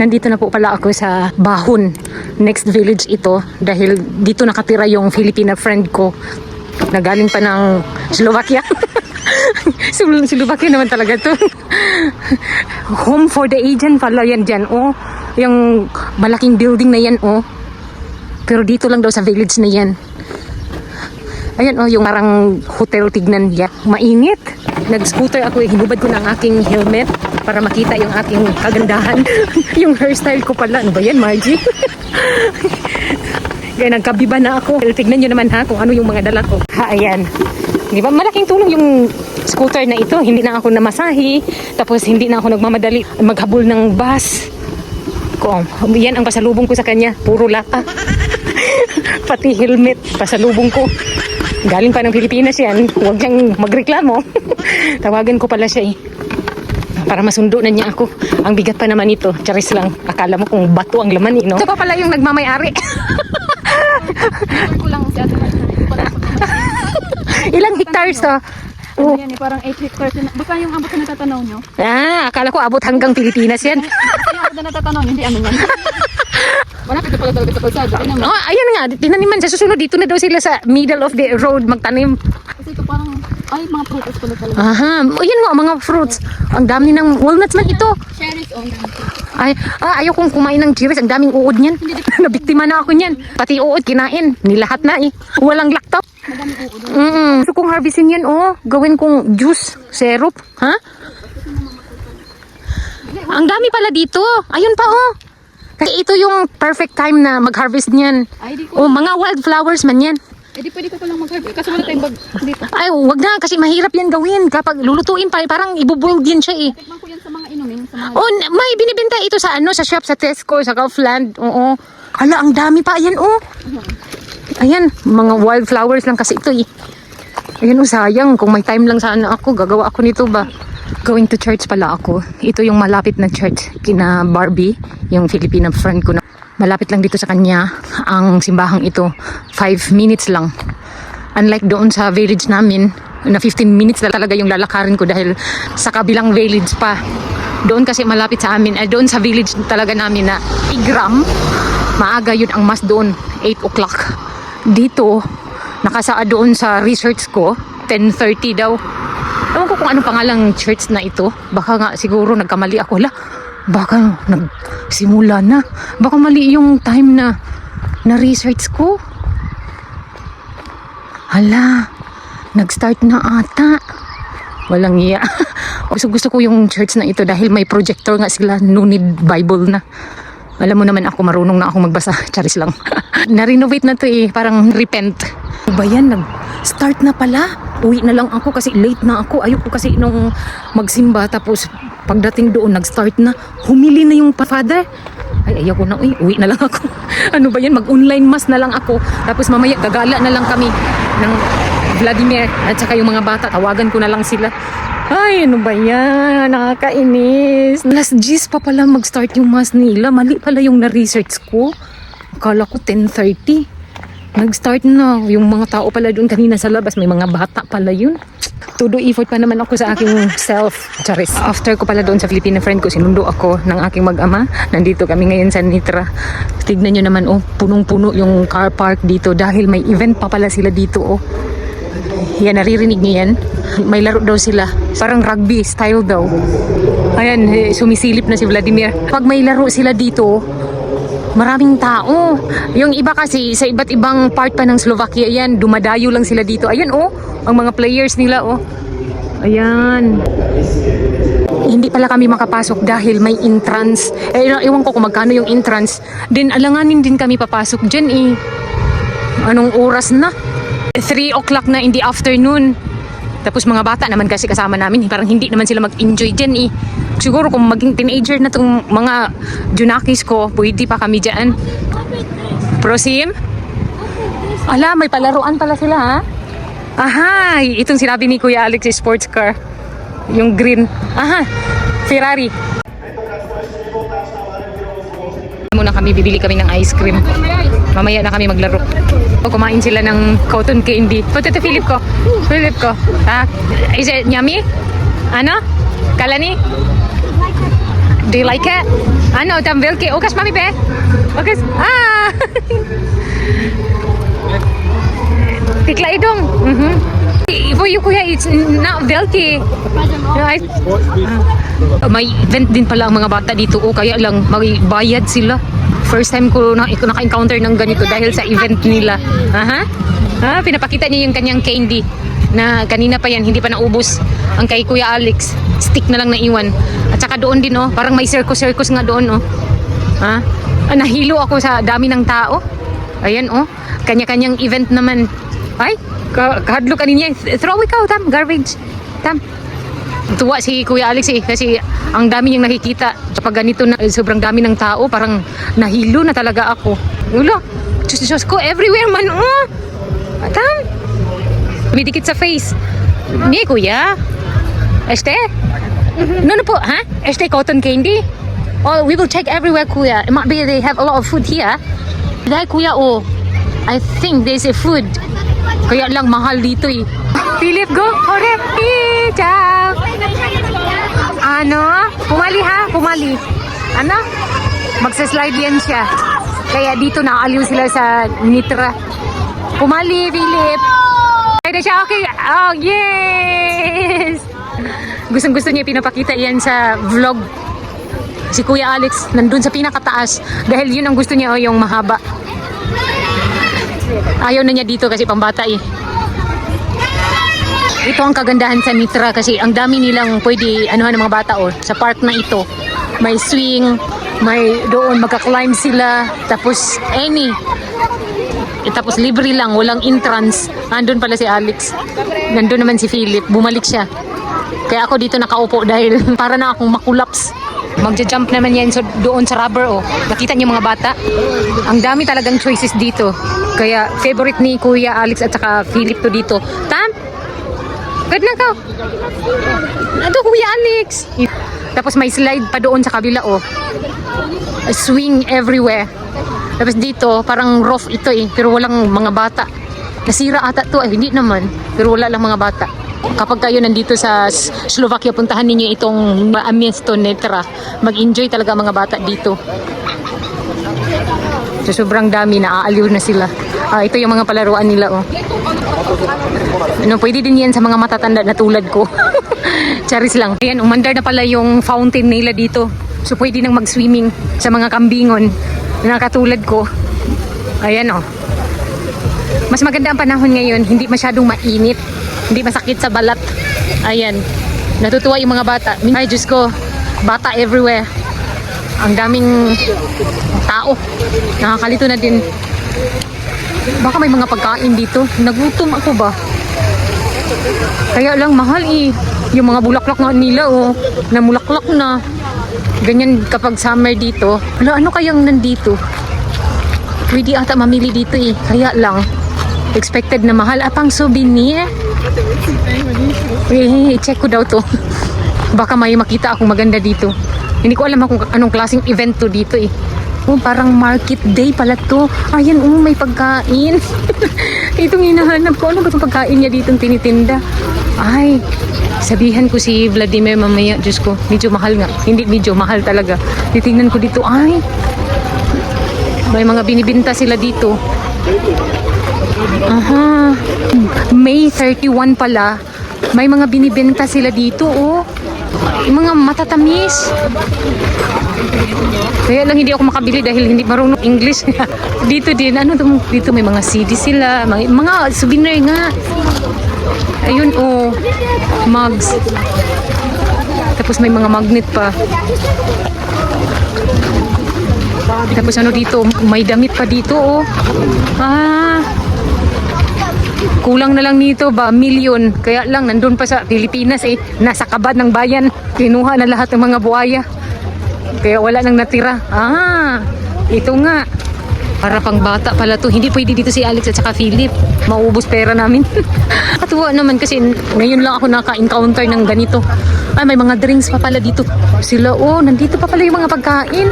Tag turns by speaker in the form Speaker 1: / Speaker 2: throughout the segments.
Speaker 1: Nandito na po pala ako sa Bahon. Next village ito dahil dito nakatira yung Filipina friend ko na galing pa ng Slovakia. Slovakia naman talaga to. Home for the aged pala yan dyan, oh. Yung malaking building na yan, oh. Pero dito lang daw sa village na yan. Ayan, oh, yung parang hotel tignan niya. Mainit. Nag-scooter ako, hinubad ko ng aking helmet para makita yung aking kagandahan. Yung hairstyle ko pala. Ano ba yan, Margie? Kaya nagkabiba na ako. Tignan nyo naman ha kung ano yung mga dala ko. Ha, ayan. Di ba? Malaking tulong yung scooter na ito. Hindi na ako namasahe. Tapos hindi na ako nagmamadali maghabol ng bus. Yan ang pasalubong ko sa kanya. Puro lata. Pati helmet. Pasalubong ko. Galing pa ng Pilipinas yan. Huwag niyang magreklamo. Tawagan ko pala siya eh. Para masundo na niya ako. Ang bigat pa naman ito. Charis lang. Akala mo kung bato ang laman eh, no? Ito pa pala yung nagmamayari. Ilang hectares to?
Speaker 2: Ano yan eh, parang 8 hectares. Baka yung abot na natatanaw nyo.
Speaker 1: Akala ko abot hanggang Pilipinas yan.
Speaker 2: Yung abot na natatanaw nyo, hindi ano yan. Malapit na pala talaga sa kalsada.
Speaker 1: Ayan nga, tinaniman sa susunod. Dito na daw sila sa middle of the road magtanim.
Speaker 2: Kasi ito parang, ay mga prutas pala talaga.
Speaker 1: Aha, ayan nga, mga fruits. Ang dami ng walnuts man ito.
Speaker 2: Cherries on.
Speaker 1: Ayaw kong kumain ng cherries. Ang daming uod niyan. Nabiktima na ako niyan. Pati uod, kinain. Nilahat na eh. Walang laktaw.
Speaker 2: Madami uod.
Speaker 1: Gusto kong harvestin yan, oh. Gawin kong juice, syrup. Ha? Ang dami pala dito. Ayun pa, oh. Kasi ito yung perfect time na mag-harvest niyan.
Speaker 2: Ay, di ko.
Speaker 1: Oh, mga wildflowers man yan.
Speaker 2: Eh, di pwede ko palang mag-harvest. Kasi wala tayong bag dito.
Speaker 1: Ay, wag na. Kasi mahirap yan gawin. Kapag lulutuin pa, parang ibuboiled din siya eh.
Speaker 2: Tikman ko yan sa mga inumin. Sa mga...
Speaker 1: Oh, may binibenta ito sa sa shop, sa Tesco, sa Kaufland. Oo. Hala, ang dami pa. Ayan, oh. Ayan, mga wildflowers lang kasi ito eh. Ayan, oh, sayang. Kung may time lang sana ako, gagawa ako nito ba? Going to church pala ako. Ito yung malapit na church kina Barbie, yung Filipina friend ko na. Malapit lang dito sa kanya ang simbahang ito. 5 minutes lang. Unlike doon sa village namin, na 15 minutes na talaga yung lalakarin ko dahil sa kabilang village pa. Doon kasi malapit sa amin, doon sa village talaga namin na Igram, maaga yun ang mas doon, 8 o'clock. Dito, nakasaad doon sa research ko, 10:30 daw. Ewan ko kung anong pangalang church na ito. Baka nga siguro nagkamali ako. Baka nagsimula na. Baka mali yung time na na-research ko. Hala, nag-start na ata. Walang iya. Gusto ko yung church na ito dahil may projector nga sila. No need Bible na. Alam mo naman ako, marunong na ako magbasa. Charis lang. Na-renovate na to eh. Parang repent. Ano ba yan? Nag-start na pala. Uwi na lang ako kasi late na ako. Ayoko kasi nung magsimba. Tapos pagdating doon, nag-start na. Humili na yung father. Ay, ayoko na. Uwi na lang ako. Ano ba yan? Mag-online mass na lang ako. Tapos mamaya, gagala na lang kami ng Vladimir. At saka yung mga bata, tawagan ko na lang sila. Ay, ano ba yan? Nakakainis. Last G's pa pala mag-start yung mass nila. Mali pala yung na-research ko. Akala ko 10:30. Nag-start na. Yung mga tao pala doon kanina sa labas. May mga bata pala yun. Todo effort pa naman ako sa aking self. Charis. After ko pala doon sa Filipina friend ko, sinundo ako ng aking mag-ama. Nandito kami ngayon sa Nitra. Tignan nyo naman, oh. Punong-puno yung car park dito. Dahil may event pa pala sila dito, oh. Yan, naririnig niyo yan? May laro daw sila. Parang rugby style daw. Ayan, sumisilip na si Vladimir. Pag may laro sila dito, maraming tao. Yung iba kasi sa iba't ibang part pa ng Slovakia yan, dumadayo lang sila dito. Ayan, oh, ang mga players nila, oh. Ayan. Hindi pala kami makapasok dahil may entrance. Ewan ko kung magkano yung entrance. Then alanganin din kami papasok dyan eh. Anong oras na? 3 o'clock na in the afternoon. Tapos mga bata naman kasi kasama namin. Parang hindi naman sila mag-enjoy dyan eh. Siguro kung maging teenager na tong mga junakis ko, pwede pa kami dyan. Prosim? Ala, may palaruan pala sila ha? Aha, itong sinabi ni Kuya Alex, sports car. Yung green. Aha, Ferrari. Muna kami, bibili kami ng ice cream. Mamaya na kami maglaro. Kumain sila ng cotton candy. Potato Philip ko. Ha? Is it yummy? Ano? Kalani? Do you like it? Ano, tambelke. Okas, mami, pe? Okas. Ah! Tikla idong. For you, kuya, it's not velke. Right? May event din pala ang mga bata dito. O, kaya lang, bayad sila. First time ko naka-encounter ng ganito dahil sa event nila. Aha. Pinapakita niya yung kanyang candy na kanina pa yan, hindi pa naubos. Ang kay Kuya Alex, stick na lang naiwan. At saka doon din, oh, parang may circus nga doon, oh. Nahilo ako sa dami ng tao. Ayan, oh. Kanya-kanyang event naman. Ay, kahadlo kanina. Throw ikaw, Tam. Garbage. Tam. Tuwa si Kuya Alex kasi ang dami niyang nakikita. Kapag ganito na sobrang dami ng tao, parang nahilo na talaga ako. Ulo, Diyos ko, everywhere man, oh. Tam. Midikit sa face. Ni, Kuya. Este? No po, ha? Este cotton candy? Oh, we will check everywhere, Kuya. It might be they have a lot of food here. Dahil, Kuya, oh, I think there's a food. Kaya lang mahal dito eh. Philip, go! Hore! Ciao! Ano? Pumali ha? Pumali. Ano? Magsaslide yan siya. Kaya dito nakaaliw sila sa Nitra. Pumali, Philip! Ay na siya, okay. Oh, yes! Gustong-gusto niya pinapakita yan sa vlog. Si Kuya Alex nandun sa pinakataas dahil yun ang gusto niya, oh, yung mahaba. Ayaw na niya dito kasi pambata eh. Ito ang kagandahan sa Nitra kasi ang dami nilang pwede anuhan ng mga bata, oh, sa park na ito. May swing, may doon magka-climb sila, tapos tapos libre lang, walang entrance. Andun pala si Alex. Nandun naman si Philip, bumalik siya. Kaya ako dito nakaupo dahil para na akong makulaps. Magja-jump naman yan doon sa rubber, oh. Nakita niyo mga bata? Ang dami talagang choices dito. Kaya favorite ni Kuya Alex at saka Philip to dito. Tam? Good na ka? Ito, Kuya Alex. Tapos may slide pa doon sa kabila, oh. A swing everywhere. Tapos dito, parang rough ito eh. Pero walang mga bata. Nasira ata to, hindi naman. Pero wala lang mga bata. Kapag kayo nandito sa Slovakia, puntahan ninyo itong Miesto Nitra. Mag-enjoy talaga mga bata dito. So, sobrang dami, naaaliw na sila. Ito yung mga palaruan nila, oh. Ano, pwede din yan sa mga matatanda na tulad ko. Charis lang. Ayan, umandar na pala yung fountain nila dito. So, pwede nang mag-swimming sa mga kambingon na katulad ko. Ayan, oh. Mas maganda ang panahon ngayon, hindi masyadong mainit. Hindi masakit sa balat. Ayan. Natutuwa yung mga bata. Ay, Diyos ko. Bata everywhere. Ang daming tao. Nakakalito na din. Baka may mga pagkain dito. Nagutom ako ba? Kaya lang mahal eh. Yung mga bulaklak na nila, oh. Namulaklak na. Ganyan kapag summer dito. Ano kayang nandito? Pwede ata mamili dito eh. Kaya lang. Expected na mahal. Pang souvenir. Check ko daw to. Baka may makita akong maganda dito. Hindi ko alam kung anong klaseng event to dito eh. Oh, parang market day pala to. Ayan, oh, may pagkain. Itong hinahanap ko. Ano ba itong pagkain niya ditong tinitinda? Ay, sabihan ko si Vladimir mamaya. Diyos ko, medyo mahal nga. Hindi, medyo mahal talaga. Titingnan ko dito. Ay, may mga binibinta sila dito. Aha. May 31 pala. May mga binibenta sila dito, oh. Yung mga matatamis. Kaya lang hindi ako makabili dahil hindi marunong English. Dito din, ano dito may mga CD sila, mga souvenir nga. Ayun, oh. Mugs. Tapos may mga magnet pa. Tapos ano dito, may damit pa dito, oh. Kulang na lang nito ba, milyon. Kaya lang, nandun pa sa Pilipinas eh. Nasa kabad ng bayan. Kinuha na lahat ng mga buhaya. Kaya wala nang natira. Ito nga. Para pang bata pala to. Hindi pwede dito si Alex at saka Philip. Maubos pera namin. Katuwa naman kasi ngayon lang ako naka-encounter ng ganito. Ay, may mga drinks pa pala dito. Sila, oh, nandito pa pala yung mga pagkain.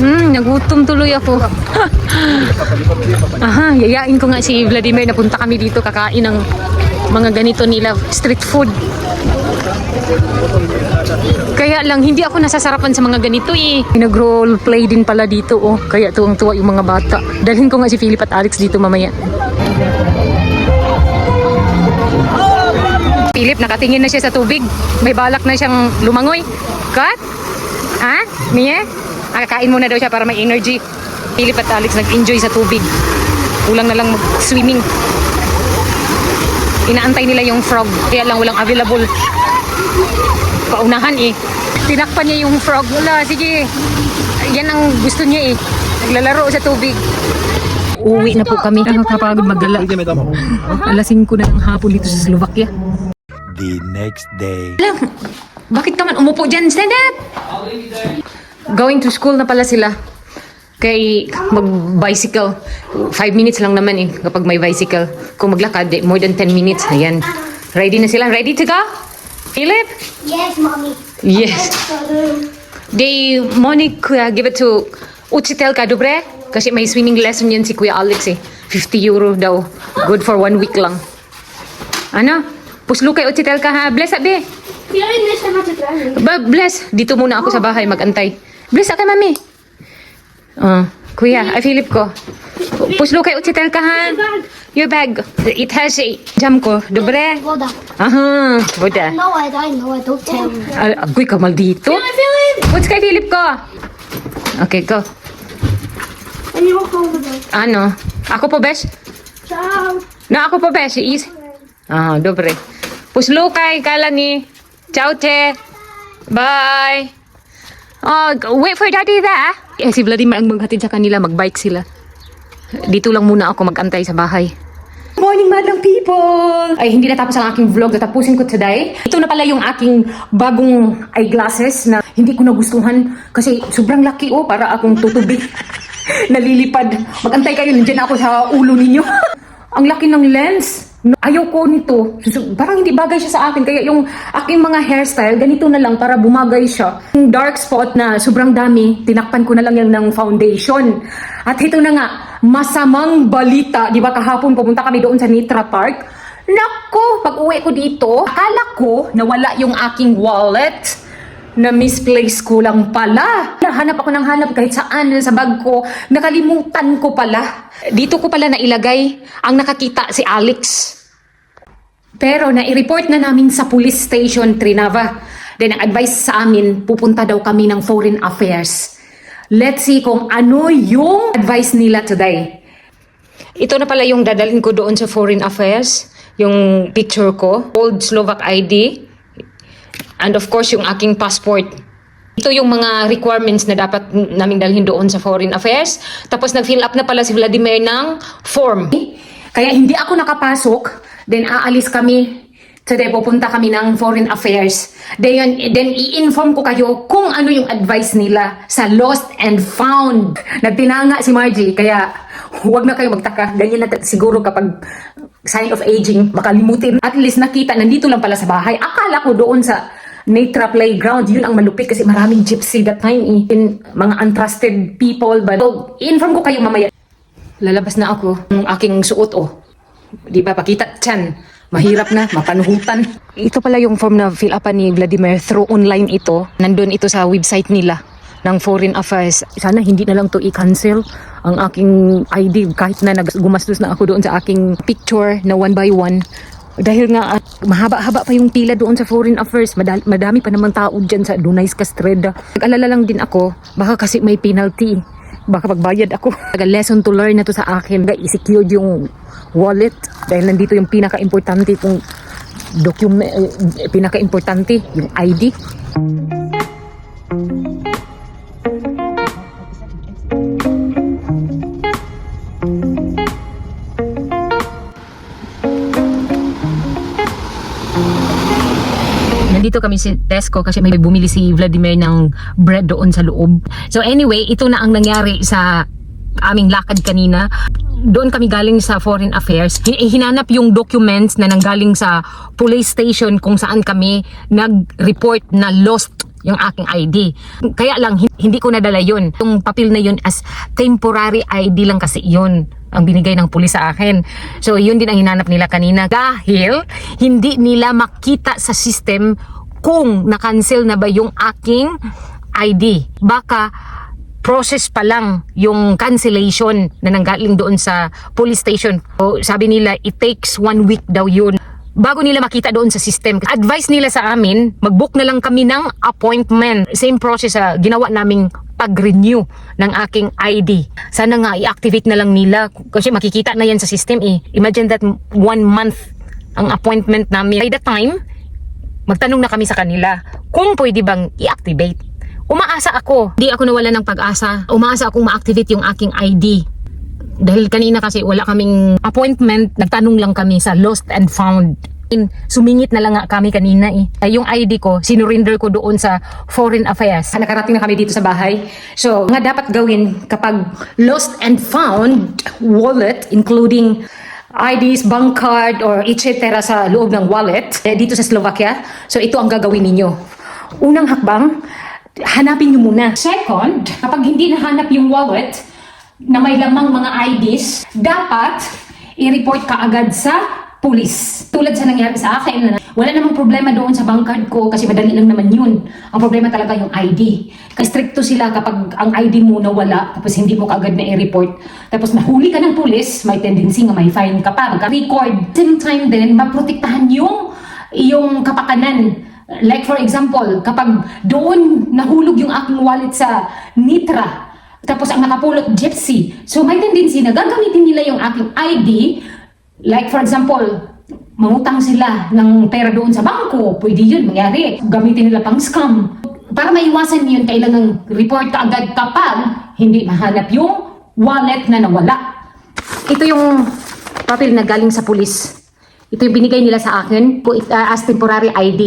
Speaker 1: Nagutom tuloy ako. Yayain ko nga si Vladimir na punta kami dito kakain ng mga ganito nila street food. Kaya Kaya lang, hindi ako nasasarapan sa mga ganito eh. Nag-role play din pala dito oh. Kaya tuwang-tuwa yung mga bata. Dalhin ko nga si Philip at Alex dito mamaya. Philip, nakatingin na siya sa tubig. May balak na siyang lumangoy. Kat? Ha? Mie? Kakain muna daw siya para may energy. Philip at Alex nag-enjoy sa tubig. Kulang na lang mag-swimming. Inaantay nila yung frog. Kaya lang walang available. Paunahan eh. Tinakpan niya yung frog. Wala, sige. Yan ang gusto niya eh. Naglalaro sa tubig. Uwi na po kami. Nakakapagod magdala. Alas 5 na ng hapon dito sa Slovakia.
Speaker 3: The next day.
Speaker 1: Alam, bakit ka man umupo dyan? Stand up! Going to school na pala sila. Kay mag-bicycle. 5 minutes lang naman eh kapag may bicycle. Kung maglakad, more than 10 minutes. Ayan. Ready na sila? Ready to go? Philip?
Speaker 4: Yes, mommy.
Speaker 1: Yes. They, Monique, give it to Uchitelka, dobre? Kasi may swimming lesson yan si Kuya Alex eh. 50 euro daw. Good for 1 week lang. Ano? Puslo kay Uchitelka ha. Bless abe.
Speaker 4: Jag är nästan att jag
Speaker 1: Bless. Dito muna ako sa bahay magantay. Bless ka mami. Kuya, ay Philip ko. Puslo kay Uchitelka ha. Your bag. It has a jam ko. Dobre?
Speaker 4: Voda.
Speaker 1: Aha. Buda.
Speaker 4: No, I know. Don't tell me.
Speaker 1: Agoy ka mal dito.
Speaker 4: Philip!
Speaker 1: What's kay Philip ko? Okay, go.
Speaker 4: And you walk over there.
Speaker 1: Ano? Ako po, besh?
Speaker 4: Ciao.
Speaker 1: Na ako po, besh? Is? Dobre. Puslo kay kala ni. Ciao, te. Bye. Wait for daddy there. Eh, si Vladimir ang maghatid sa kanila. Magbike sila. Dito lang muna ako magantay sa bahay. Morning, madlang people! Ay, hindi natapos ang aking vlog. Natapusin ko today. Ito na pala yung aking bagong eyeglasses na hindi ko nagustuhan kasi sobrang laki oh, para akong tutubi. Nalilipad. Magantay kayo, nandiyan ako sa ulo ninyo. Ang laki ng lens. Ayaw ko nito. Parang hindi bagay siya sa akin. Kaya yung aking mga hairstyle, ganito na lang para bumagay siya. Yung dark spot na sobrang dami, tinakpan ko na lang yung ng foundation. At ito na nga, masamang balita. Di ba kahapon pumunta kami doon sa Nitra Park. Nako, pag uwi ko dito, akala ko nawala yung aking wallet. Na misplace ko lang pala. Hanap ako ng hanap kahit saan sa bag ko. Nakalimutan ko pala. Dito ko pala nailagay ang nakakita si Alex. Pero nai-report na namin sa police station Trinava. Then ang advice sa amin, pupunta daw kami ng Foreign Affairs. Let's see kung ano yung advice nila today. Ito na pala yung dadalhin ko doon sa Foreign Affairs. Yung picture ko. Old Slovak ID. And of course, yung aking passport. Ito yung mga requirements na dapat naming dalhin doon sa Foreign Affairs. Tapos nag-fill up na pala si Vladimir ng form. Kaya hindi ako nakapasok. Then aalis kami. Today pupunta kami ng Foreign Affairs. Then i-inform ko kayo kung ano yung advice nila sa lost and found. Nagtinanga si Margie. Kaya huwag na kayo magtaka. Ganyan na siguro kapag sign of aging, makalimutin. At least nakita, nandito lang pala sa bahay. Akala ko doon sa Nitra Playground, yun ang malupit kasi maraming gypsy that time in mga untrusted people. But so, inform ko kayo mamaya. Lalabas na ako ng aking suot oh. Di ba pakita tiyan. Mahirap na, mapanuhutan. Ito pala yung form na fill upan ni Vladimir through online ito. Nandun ito sa website nila ng Foreign Affairs. Sana hindi na lang to i-cancel ang aking ID kahit na gumastos na ako doon sa aking picture na 1 by 1. Dahil nga mahaba-haba pa yung pila doon sa Foreign Affairs. Madami pa naman tao dyan sa Dunay's Castreda. Nag-alala lang din ako, baka kasi may penalty. Baka pagbayad ako. Lesson to learn na to sa akin. I-secured yung wallet dahil nandito yung pinaka-importante kung pinaka-importante yung ID. Nandito kami sa Tesco kasi may bumili si Vladimir ng bread doon sa loob. So anyway, ito na ang nangyari sa aming lakad kanina. Doon kami galing sa Foreign Affairs. Hinanap yung documents na nanggaling sa police station kung saan kami nag-report na lost yung aking ID. Kaya lang, hindi ko nadala yun. Yung papel na yun as temporary ID lang kasi yun ang binigay ng pulis sa akin. So, yun din ang hinanap nila kanina. Dahil, hindi nila makita sa system kung na-cancel na ba yung aking ID. Baka process pa lang yung cancellation na nanggaling doon sa police station. So, sabi nila, it takes 1 week daw yun bago nila makita doon sa system. Advice nila sa amin, mag-book na lang kami ng appointment. Same process sa ginawa naming pag-renew ng aking ID. Sana nga i-activate na lang nila kasi makikita na yan sa system eh. Imagine that 1 month ang appointment namin. By the time, magtanong na kami sa kanila kung pwede bang i-activate. Umaasa ako. Hindi ako nawala ng pag-asa. Umaasa akong ma-activate yung aking ID. Dahil kanina kasi wala kaming appointment, nagtanong lang kami sa lost and found. Sumingit na lang nga kami kanina eh. Yung ID ko, sinurinder ko doon sa Foreign Affairs. Nakarating na kami dito sa bahay. So, nga dapat gawin kapag lost and found wallet, including IDs, bank card, or etc. sa loob ng wallet dito sa Slovakia. So, ito ang gagawin ninyo. Unang hakbang, hanapin nyo muna. Second, kapag hindi nahanap yung wallet na may lamang mga IDs, dapat i-report ka agad sa pulis. Tulad sa nangyari sa akin, na wala namang problema doon sa bank card ko kasi madali lang naman yun. Ang problema talaga yung ID. Kasi stricto sila kapag ang ID mo nawala, tapos hindi mo kaagad na i-report. Tapos nahuli ka ng pulis, may tendency nga may fine ka pa. Magka-record. Same time din, maprotektahan yung kapakanan. Like for example, kapag doon nahulog yung aking wallet sa Nitra, tapos ang nakapulot gypsy, so may tendency na gagamitin nila yung aking ID. Like for example, mangutang sila ng pera doon sa bangko, pwede yun mangyari. Gamitin nila pang scam. Para maiwasan yun, kailangan report ka agad kapag hindi mahanap yung wallet na nawala. Ito yung papel na galing sa pulis. Ito yung binigay nila sa akin as temporary ID.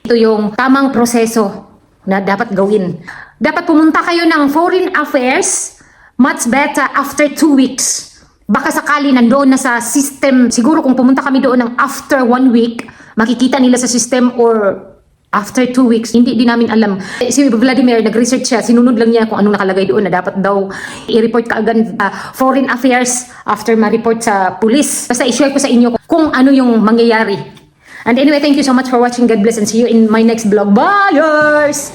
Speaker 1: Ito yung tamang proseso na dapat gawin. Dapat pumunta kayo ng Foreign Affairs, much better after 2 weeks. Baka sakali nandoon na sa system, siguro kung pumunta kami doon ng after 1 week, makikita nila sa system or after 2 weeks. Hindi din namin alam. Si Vladimir, nag-research siya, sinunod lang niya kung anong nakalagay doon na dapat daw i-report ka agad Foreign Affairs after ma-report sa police. Basta i-share ko sa inyo kung ano yung mangyayari. And anyway, thank you so much for watching. God bless and see you in my next vlog. Bye, yours!